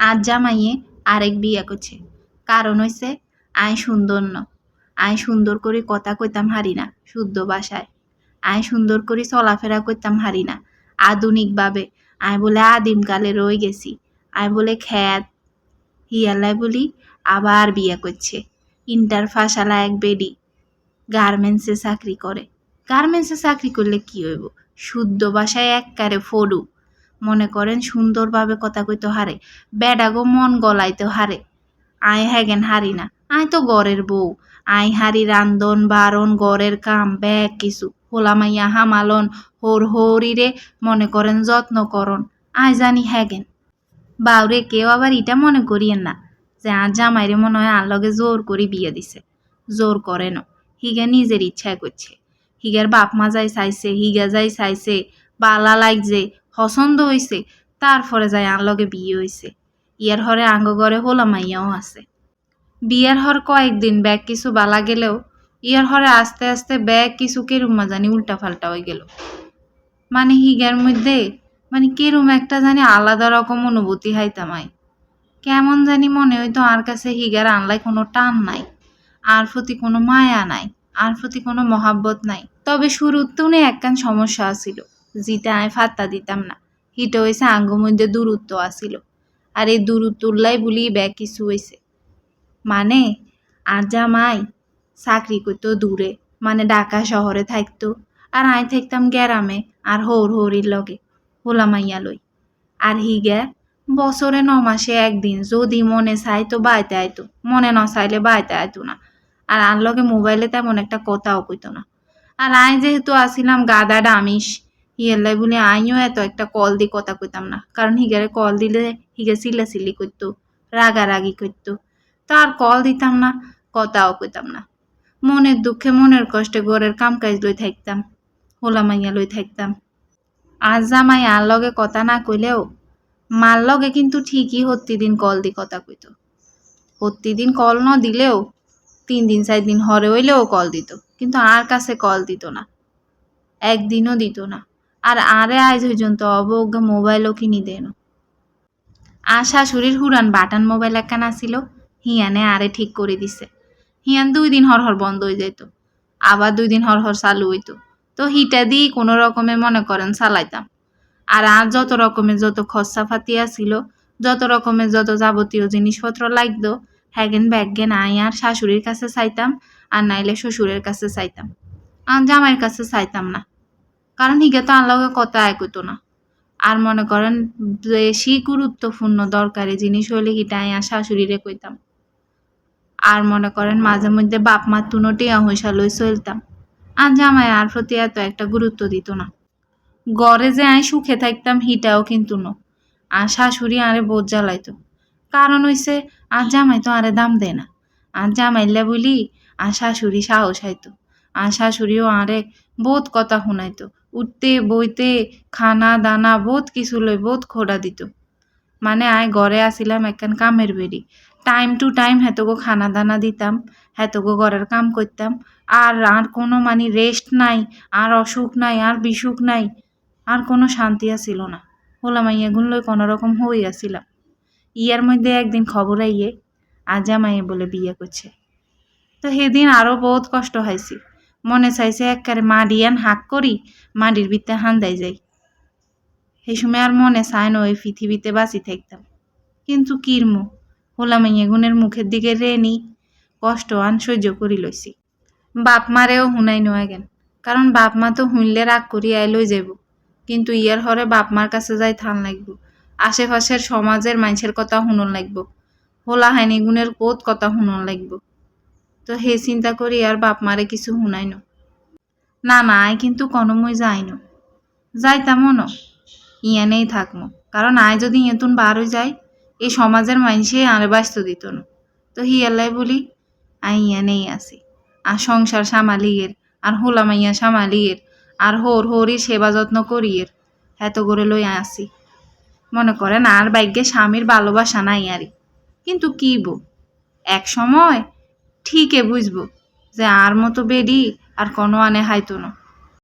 আজ জামাইয়ে আরেক বিয়া করছে। কারণ হইছে আয় সুন্দর ন, আয় সুন্দর করে কথা কইতাম হারি না শুদ্ধ ভাষায়, আয় সুন্দর করে চলাফেরা করতাম হারি না আধুনিকভাবে। আয় বলে আদিমকালে রয়ে গেছি, আয় বলে খ্যাত হিয়ালাই বলি আবার বিয়া করছে। ইন্টার ফাঁসালা এক বেডি গার্মেন্টসে চাকরি করে। গার্মেন্টসে চাকরি করলে কি হইব? শুদ্ধ ভাষায় এককারে ফড়ু। মনে করেন সুন্দরভাবে কথা কইতে হারে, বেডাগো মন গলাইতে হারে। আয় হ্যাগেন হারি না, আয় তো গড়ের বউ। আয় হারি রান্ধন বারণ গড়ের কাম ব্যাগ কিছু হোলামাইয়া হামালন হোর হরিরে মনে করেন যত্ন করন। আয় জানি হ্যাগেন বাউরে। কেউ আবার ইটা মনে করিয়েন না যে আর জামাইরে মনে হয় আর লগে জোর করে বিয়ে দিছে। জোর করে ন, হিগা নিজের ইচ্ছায় করছে। হিগার বাপ মা যাই চাইছে, হিগা যাই চাইছে, বালা লাগছে, পছন্দ হইছে, তারপরে যাই আর লগে বিয়ে হইছে। ইয়ার হরে আঙ্গ ঘরে হোলামাইয়াও আছে। বিয়ার হর কয়েকদিন ব্যাগ কিছু বালা গেলেও ইয়ার হরে আস্তে আস্তে ব্যাগ কিছু কেরুমা জানি উল্টা ফাল্টা হয়ে গেল। মানে হিগার মধ্যে মানে কেরুম একটা জানি আলাদা রকম অনুভূতি হাইতামাই। কেমন জানি মনে হইতো আর কাছে হিগার আনলাই কোনো টান নাই, আর প্রতি কোনো মায়া নাই, আর প্রতি কোনো মহাব্বত নাই। তবে শুরুর তুনে একখান সমস্যা আসিল, যেটা আমি ফাত্তা দিতাম না। হিটা হয়েছে আঙ্গ মধ্যে দূরত্ব আসিল, আর এই দূরত্বলাই বলি ব্যাগ কিছু হয়েছে। মানে আর জামাই চাকরি করতো দূরে, মানে ঢাকা শহরে থাকতো, আর আই থাকতাম গ্যারামে আর হৌর হৌরির লগে হোলামাইয়া লই। আর হিগা বছরে 9 মাসে একদিন যদি মনে চাইতো বাইতে আইতো, মনে না চাইলে বাইতে আইতো না। আর আর লগে মোবাইলে তেমন একটা কথাও কইতো না। আর আই যেহেতু আসিলাম গাদা ডামিস, হিয়ালাই বলে আইও এত একটা কল দিয়ে কথা কইতাম না। কারণ হিগারে কল দিলে হিগা চিল্লাচিল্লি করতো, রাগারাগি করতো। তার কল দিতাম না, কথাও কইতাম না। মনের দুঃখে মনের কষ্টে ঘরের কাম কাজ লই থাকতাম, হোলামাইয়া লই থাকতাম। আজ জামাই আর লগে কথা না কইলেও মার লগে কিন্তু ঠিকই প্রতিদিন কল দি কথা কইতো। প্রতিদিন কল ন দিলেও 3 দিন 4 দিন হরে হইলেও কল দিত, কিন্তু আর কাছে কল দিত না, একদিনও দিত না। আর আরে আজ পর্যন্ত অবজ্ঞা মোবাইলও কিনি দেন। আর শাশুড়ির হুরান বাটন মোবাইল একখান আসিল, হিয়ানে আরে ঠিক করে দিছে। হিয়ান 2 দিন হর হর বন্ধ হয়ে যেত, আবার 2 দিন হর হর চালু হইতো। তো হিটা দিয়েই কোনো রকমে মনে করেন চালাইতাম। আর যত রকমের যত খরচা ফাতিয়া ছিল, যত রকমের যত যাবতীয় জিনিসপত্র লাগতো, হ্যাগেন ব্যাগেন আই আর শাশুড়ির কাছে চাইতাম, আর নাইলে শ্বশুরের কাছে চাইতাম। আর জামাইয়ের কাছে চাইতাম না, কারণ হিগে তো আল্লাহকে কথা একইতো না। আর মনে করেন বেশি গুরুত্বপূর্ণ দরকারি জিনিস হইলে হিটা আই আর শাশুড়িরে কইতাম। আর মনে করেন মাঝে মধ্যে বাপ মার তুনো টিয়া হইসা লই চলতাম। আর জামাই আর প্রতি এত একটা গুরুত্ব দিত না। গড়ে যে আয় সুখে থাকতাম হিটাও কিন্তু ন। আর শাশুড়ি আরে বোঝ জ্বালাইতো। কারণ হইছে আর জামাই তো আরে দাম দেয় না। আর জামাইল্লা বলি আর শাশুড়ি সাহস হাইতো। আর শাশুড়িও আরে বহুত কথা শুনাইতো, উঠতে বইতে খানা দানা বহুত কিছু লই বহুত খোড়া দিত। মানে আয় ঘরে আসিলাম একখান কামের বেরি, টাইম টু টাইম হেতগো খানা দানা দিতাম, হেতগো ঘরের কাম করতাম। আর আর কোনো মানে রেস্ট নাই, আর অসুখ নাই, আর বিসুখ নাই, আর কোনো শান্তি আসিল না। হোলামাইয়া গুনলই কোনো রকম হই আসিলাম। ইয়ার মধ্যে একদিন খবর আইয়ে আর জামাইয়ে বলে বিয়ে করছে। তো সেদিন আরো বহুত কষ্ট হয়েছি। মনে চাইছে একবারে মাডিয়ান হাক করি মাটির ভিতরে হান্দাই যাই। সেই সময় আর মনে চায় না ওই পৃথিবীতে বাঁচি থাকতাম। কিন্তু কিরমু হোলামাইয়া গুনের মুখের দিকে রেনি কষ্ট আন সহ্য করি লইছি। বাপ মারেও হুনাই নয় গেন, কারণ বাপ মা তো হুনলে রাগ করি আই লই যাইব। কিন্তু ইয়ার হরে বাপ মার কাছে যাই থান লাগব, আশেপাশের সমাজের মানুষের কথা শুনন লাগব, হোলা হাইনি গুণের বহুত কথা শুনন লাগব। তো হে চিন্তা করি আর বাপ মারে কিছু শুনাই না না আয় কিন্তু কনমই যাই ন, যাইতামও ন, ইয়ানেই থাকমো। কারণ আয় যদি এতুন বার হয়ে যায় এই সমাজের মানুষে আরে বাঁচতে দিত না। তো হিয়ালাই বলি আই ইয়ানেই আসি, আর সংসার সামালিয়ের, আর হোলামাইয়া সামালিয়ের, আর হোর হরির সেবা যত্ন করিয়ের এত করে লই আসি। মনে করেন আর ভাগ্যে স্বামীর ভালোবাসা নাই আরই। কিন্তু কি বো, এক সময় ঠিকই বুঝবো যে আর মতো বেডি আর কোনো আনে হাইতো না।